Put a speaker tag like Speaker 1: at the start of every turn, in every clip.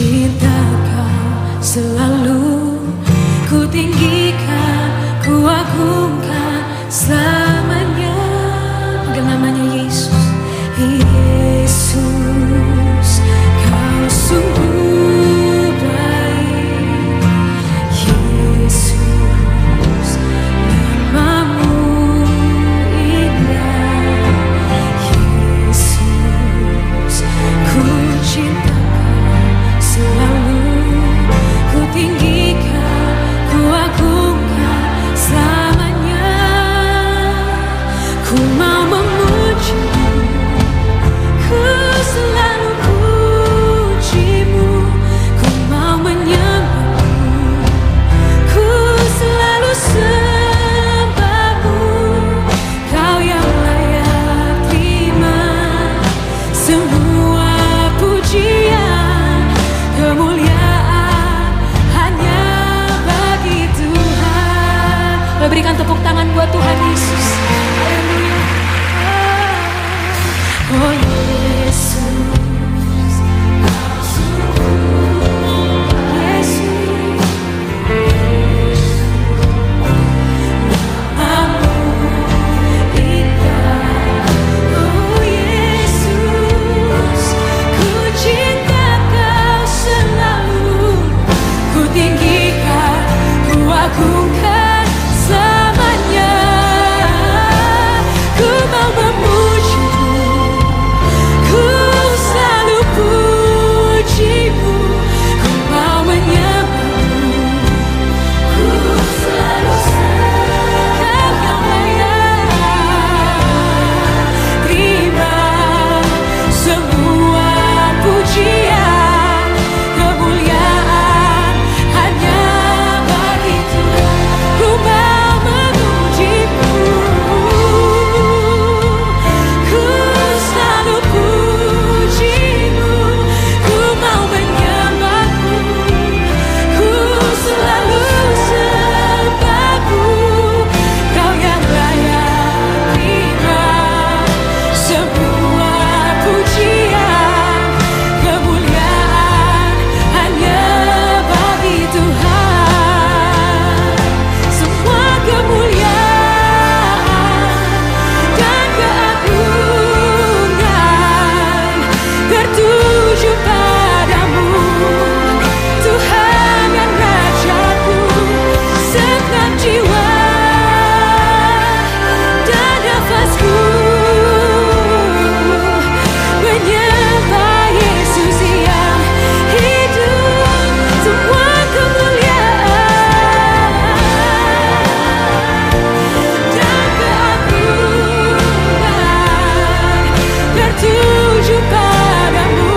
Speaker 1: cinta Kau selalu ku tinggikan, ku agungkan selamanya. Panggil namanya Yesus. Yesus, Kau sungguh baik. Yesus, namamu indah. Yesus, ku cinta Kau selalu, ku tinggikan, ku agungkan selamanya. Ku mau memuji-Mu, ku selalu puji-Mu. Ku mau menyembah-Mu, ku selalu sembah-Mu. Kau yang layak terima semua pujian, kemuliaan hanya bagi Tuhan. Berikan tepuk tangan buat Tuhan Yesus. Haleluya. Oh Yesus, Yesus, namamu indah. Oh Yesus, ku cinta Kau selalu, ku tinggikan, ku agungkan selamanya. Ku mau memuji-Mu, ku selalu puji-Mu. Ku mau menyembah-Mu, ku selalu sembah. Kau yang layak terima semua pujian, kemuliaan hanya bagi Tuhan. Ku mau memuji-Mu, ku selalu puji-Mu. Ku mau menyembah-Mu, ku selalu sembah-Mu. Kau yang layak terima semua pujian, kemuliaan hanya bagi Tuhan. Semua kemuliaan dan keagungan tertuju padamu, Tuhan dan Rajaku. Segenap jiwa dan nafasku menyembah Yesus yang hidup. Semua kemuliaan dan keagungan tertuju padamu,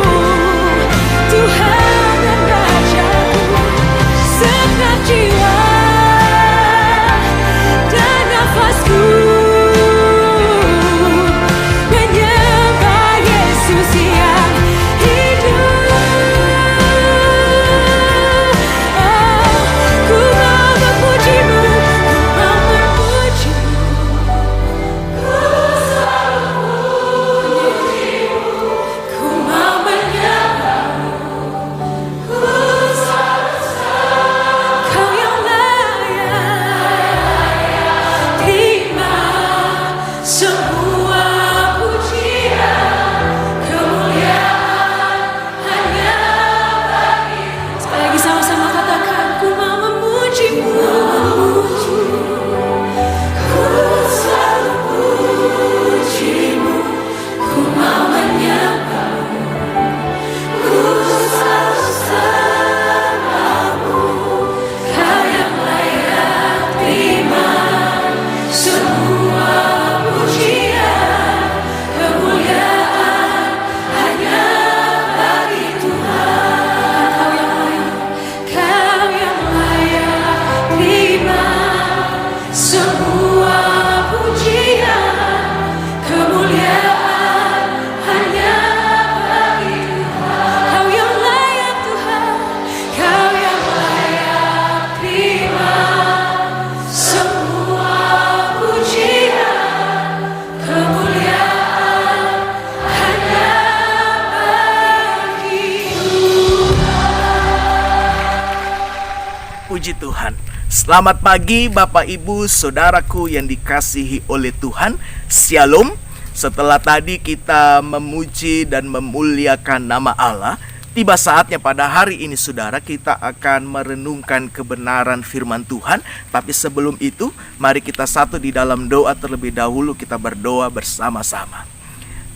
Speaker 2: Puji Tuhan. Selamat pagi Bapak Ibu Saudaraku yang dikasihi oleh Tuhan. Shalom. Setelah tadi kita memuji dan memuliakan nama Allah, tiba saatnya pada hari ini saudara kita akan merenungkan kebenaran firman Tuhan. Tapi sebelum itu mari kita satu di dalam doa terlebih dahulu. Kita berdoa bersama-sama.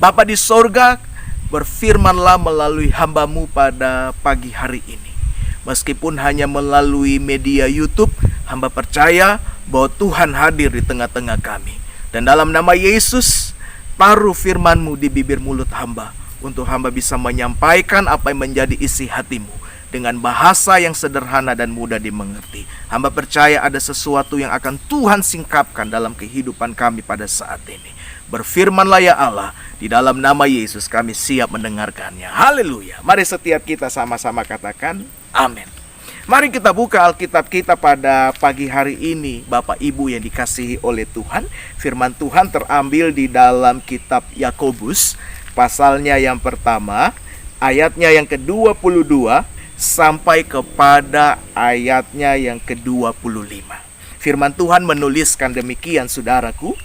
Speaker 2: Bapa di sorga, berfirmanlah melalui hamba-Mu pada pagi hari ini. Meskipun hanya melalui media YouTube, hamba percaya bahwa Tuhan hadir di tengah-tengah kami. Dan dalam nama Yesus, taruh firman-Mu di bibir mulut hamba, untuk hamba bisa menyampaikan apa yang menjadi isi hati-Mu dengan bahasa yang sederhana dan mudah dimengerti. Hamba percaya ada sesuatu yang akan Tuhan singkapkan dalam kehidupan kami pada saat ini. Berfirmanlah ya Allah, di dalam nama Yesus kami siap mendengarkannya. Haleluya. Mari setiap kita sama-sama katakan amin. Mari kita buka Alkitab kita pada pagi hari ini, Bapak Ibu yang dikasihi oleh Tuhan. Firman Tuhan terambil di dalam kitab Yakobus, pasalnya yang pertama, ayatnya yang ke-22 sampai kepada ayatnya yang ke-25. Firman Tuhan menuliskan demikian, saudaraku.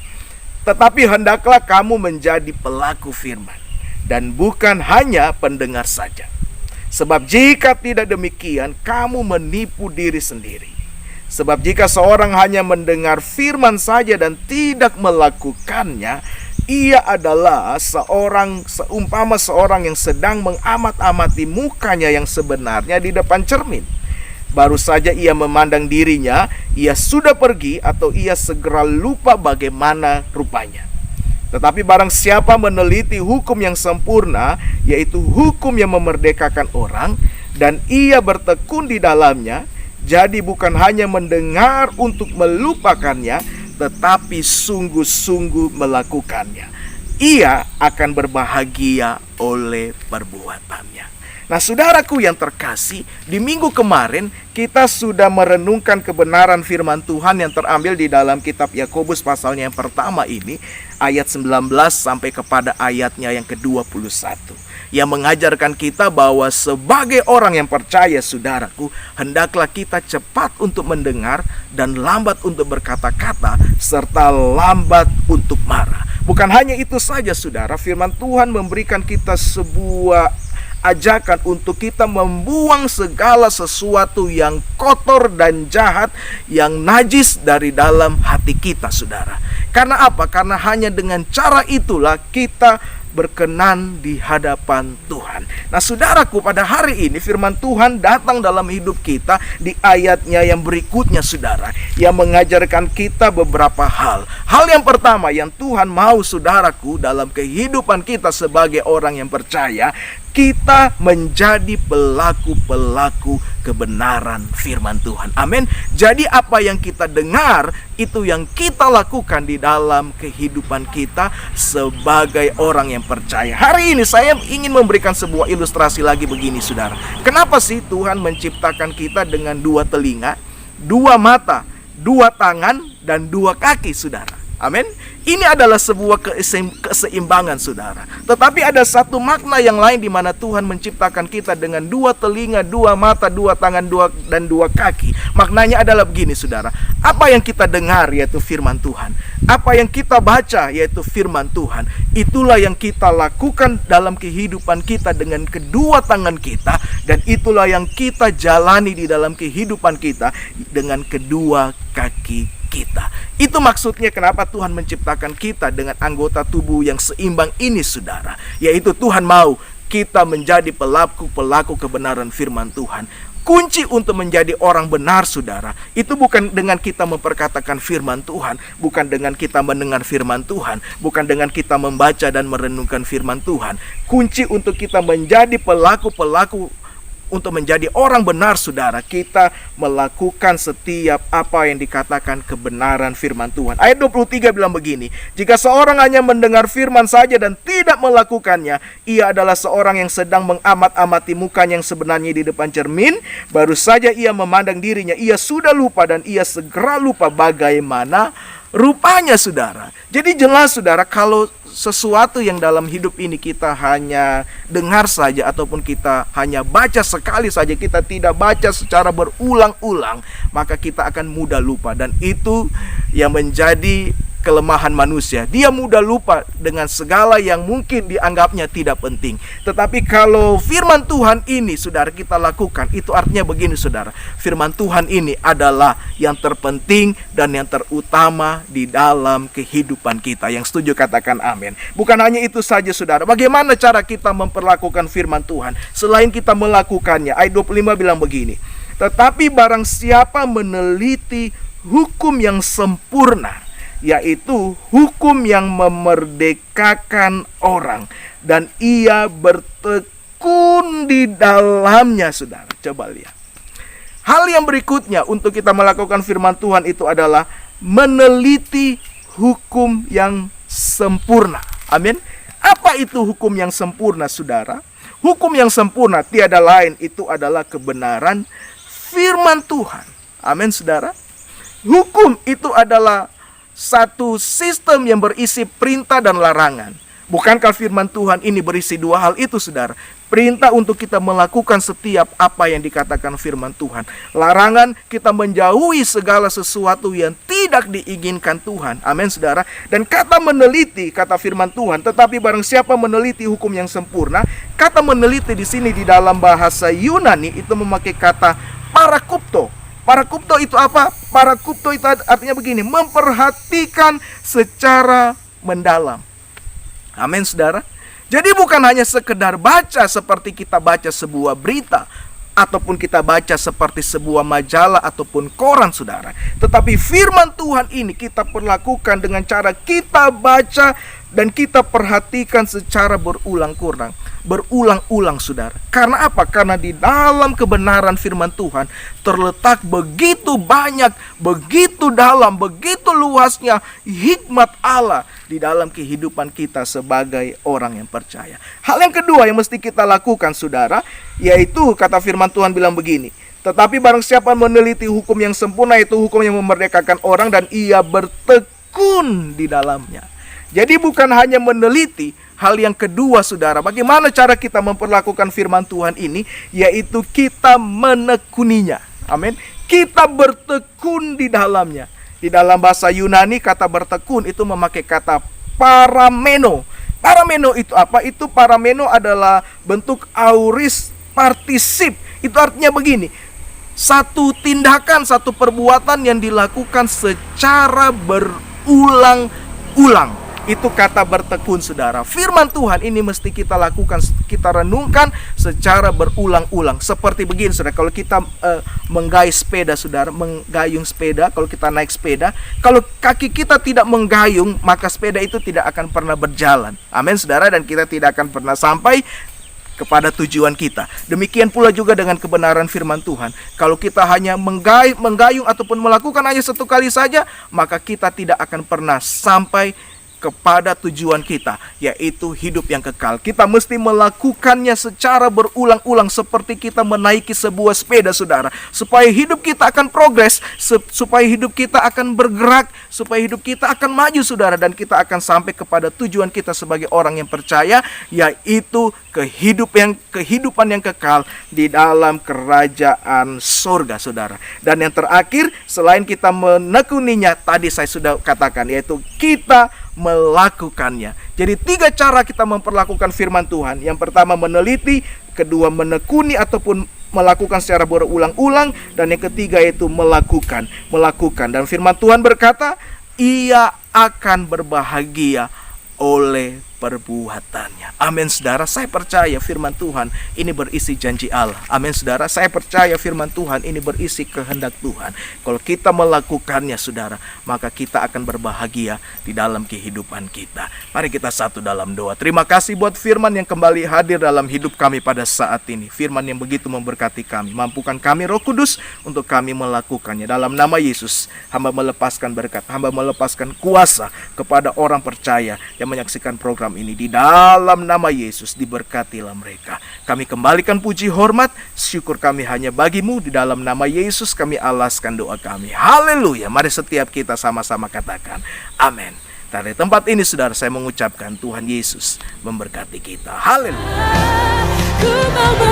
Speaker 2: Tetapi hendaklah kamu menjadi pelaku firman, dan bukan hanya pendengar saja. Sebab jika tidak demikian, kamu menipu diri sendiri. Sebab jika seorang hanya mendengar firman saja dan tidak melakukannya, ia adalah seumpama seorang yang sedang mengamat-amati mukanya yang sebenarnya di depan cermin. Baru saja ia memandang dirinya, ia sudah pergi atau ia segera lupa bagaimana rupanya. Tetapi barang siapa meneliti hukum yang sempurna, yaitu hukum yang memerdekakan orang, dan ia bertekun di dalamnya, jadi bukan hanya mendengar untuk melupakannya, tetapi sungguh-sungguh melakukannya, ia akan berbahagia oleh perbuatannya. Nah, saudaraku yang terkasih, di minggu kemarin kita sudah merenungkan kebenaran firman Tuhan yang terambil di dalam kitab Yakobus pasalnya yang pertama ini, ayat 19 sampai kepada ayatnya yang ke-21. Yang mengajarkan kita bahwa sebagai orang yang percaya, saudaraku, hendaklah kita cepat untuk mendengar dan lambat untuk berkata-kata, serta lambat untuk marah. Bukan hanya itu saja, saudara, firman Tuhan memberikan kita sebuah ajakan untuk kita membuang segala sesuatu yang kotor dan jahat, yang najis dari dalam hati kita, saudara. Karena apa? Karena hanya dengan cara itulah kita berkenan di hadapan Tuhan. Nah, saudaraku, pada hari ini firman Tuhan datang dalam hidup kita di ayatnya yang berikutnya, saudara, yang mengajarkan kita beberapa hal. Hal yang pertama yang Tuhan mau, saudaraku, dalam kehidupan kita sebagai orang yang percaya, kita menjadi pelaku-pelaku kebenaran firman Tuhan. Amin. Jadi apa yang kita dengar, itu yang kita lakukan di dalam kehidupan kita sebagai orang yang percaya. Hari ini saya ingin memberikan sebuah ilustrasi lagi begini, saudara. Kenapa sih Tuhan menciptakan kita dengan 2 telinga, 2 mata, 2 tangan, dan 2 kaki, saudara? Amin. Ini adalah sebuah keseimbangan, saudara. Tetapi ada satu makna yang lain di mana Tuhan menciptakan kita dengan 2 telinga, 2 mata, 2 tangan, dan 2 kaki. Maknanya adalah begini, saudara. Apa yang kita dengar yaitu firman Tuhan. Apa yang kita baca yaitu firman Tuhan. Itulah yang kita lakukan dalam kehidupan kita dengan kedua tangan kita. Dan itulah yang kita jalani di dalam kehidupan kita dengan kedua kaki kita. Itu maksudnya kenapa Tuhan menciptakan kita dengan anggota tubuh yang seimbang ini, saudara. Yaitu Tuhan mau kita menjadi pelaku-pelaku kebenaran firman Tuhan. Kunci untuk menjadi orang benar, saudara, itu bukan dengan kita memperkatakan firman Tuhan, bukan dengan kita mendengar firman Tuhan, bukan dengan kita membaca dan merenungkan firman Tuhan. Kunci untuk kita menjadi pelaku-pelaku, untuk menjadi orang benar, saudara, kita melakukan setiap apa yang dikatakan kebenaran firman Tuhan. Ayat 23 bilang begini, jika seorang hanya mendengar firman saja dan tidak melakukannya, ia adalah seorang yang sedang mengamat-amati mukanya yang sebenarnya di depan cermin. Baru saja ia memandang dirinya, ia sudah lupa dan ia segera lupa bagaimana rupanya, saudara. Jadi jelas, saudara, kalau sesuatu yang dalam hidup ini kita hanya dengar saja ataupun kita hanya baca sekali saja, kita tidak baca secara berulang-ulang, maka kita akan mudah lupa. Dan itu yang menjadi kelemahan manusia. Dia mudah lupa dengan segala yang mungkin dianggapnya tidak penting. Tetapi kalau firman Tuhan ini saudara kita lakukan, itu artinya begini saudara, firman Tuhan ini adalah yang terpenting dan yang terutama di dalam kehidupan kita. Yang setuju katakan amin. Bukan hanya itu saja saudara, bagaimana cara kita memperlakukan firman Tuhan selain kita melakukannya? Ayat 25 bilang begini, tetapi barang siapa meneliti hukum yang sempurna, yaitu hukum yang memerdekakan orang, dan ia bertekun di dalamnya. Saudara, coba lihat. Hal yang berikutnya untuk kita melakukan firman Tuhan itu adalah meneliti hukum yang sempurna. Amin. Apa itu hukum yang sempurna, saudara? Hukum yang sempurna tiada lain, itu adalah kebenaran firman Tuhan. Amin, saudara. Hukum itu adalah satu sistem yang berisi perintah dan larangan. Bukankah firman Tuhan ini berisi dua hal itu, saudara? Perintah untuk kita melakukan setiap apa yang dikatakan firman Tuhan. Larangan kita menjauhi segala sesuatu yang tidak diinginkan Tuhan. Amin, saudara. Dan kata meneliti, kata firman Tuhan, tetapi barang siapa meneliti hukum yang sempurna. Kata meneliti di sini di dalam bahasa Yunani itu memakai kata parakupto. Parakupto itu apa? Parakupto itu artinya begini, memperhatikan secara mendalam. Amin, saudara. Jadi bukan hanya sekedar baca seperti kita baca sebuah berita, ataupun kita baca seperti sebuah majalah ataupun koran, saudara. Tetapi firman Tuhan ini kita perlakukan dengan cara kita baca dan kita perhatikan secara berulang-ulang, saudara. Karena apa? Karena di dalam kebenaran firman Tuhan terletak begitu banyak, begitu dalam, begitu luasnya hikmat Allah di dalam kehidupan kita sebagai orang yang percaya. Hal yang kedua yang mesti kita lakukan, saudara, yaitu kata firman Tuhan bilang begini, tetapi barang siapa meneliti hukum yang sempurna, itu hukum yang memerdekakan orang, dan ia bertekun di dalamnya. Jadi bukan hanya meneliti, hal yang kedua, saudara, bagaimana cara kita memperlakukan firman Tuhan ini, yaitu kita menekuninya. Amin. Kita bertekun di dalamnya. Di dalam bahasa Yunani kata bertekun itu memakai kata parameno. Parameno itu apa? Itu parameno adalah bentuk aorist partisip. Itu artinya begini, satu tindakan, satu perbuatan yang dilakukan secara berulang-ulang. Itu kata bertekun, saudara. Firman Tuhan ini mesti kita lakukan, kita renungkan secara berulang-ulang. Seperti begini, saudara, kalau kita menggayung sepeda, saudara, menggayung sepeda, kalau kita naik sepeda, kalau kaki kita tidak menggayung, maka sepeda itu tidak akan pernah berjalan. Amin, saudara, dan kita tidak akan pernah sampai kepada tujuan kita. Demikian pula juga dengan kebenaran firman Tuhan. Kalau kita hanya menggayung ataupun melakukan hanya satu kali saja, maka kita tidak akan pernah sampai kepada tujuan kita, yaitu hidup yang kekal. Kita mesti melakukannya secara berulang-ulang seperti kita menaiki sebuah sepeda, saudara, supaya hidup kita akan progres, supaya hidup kita akan bergerak, supaya hidup kita akan maju, saudara, dan kita akan sampai kepada tujuan kita sebagai orang yang percaya, yaitu kehidupan yang kekal di dalam kerajaan surga, saudara. Dan yang terakhir, selain kita menekuninya, tadi saya sudah katakan, yaitu kita melakukannya. Jadi 3 cara kita memperlakukan firman Tuhan. Yang pertama meneliti, kedua menekuni ataupun melakukan secara berulang-ulang, dan yang ketiga yaitu melakukan. Dan firman Tuhan berkata, ia akan berbahagia oleh perbuatannya. Amin, saudara. Saya percaya firman Tuhan ini berisi janji Allah. Amin, saudara. Saya percaya firman Tuhan ini berisi kehendak Tuhan. Kalau kita melakukannya, saudara, maka kita akan berbahagia di dalam kehidupan kita. Mari kita satu dalam doa. Terima kasih buat firman yang kembali hadir dalam hidup kami pada saat ini. Firman yang begitu memberkati kami. Mampukan kami Roh Kudus untuk kami melakukannya. Dalam nama Yesus, hamba melepaskan berkat, hamba melepaskan kuasa kepada orang percaya yang menyaksikan program ini. Di dalam nama Yesus, diberkatilah mereka. Kami kembalikan puji hormat, syukur kami hanya bagimu. Di dalam nama Yesus kami alaskan doa kami. Haleluya. Mari setiap kita sama-sama katakan amin. Dari tempat ini saudara, saya mengucapkan Tuhan Yesus memberkati kita. Haleluya.
Speaker 1: Ku mau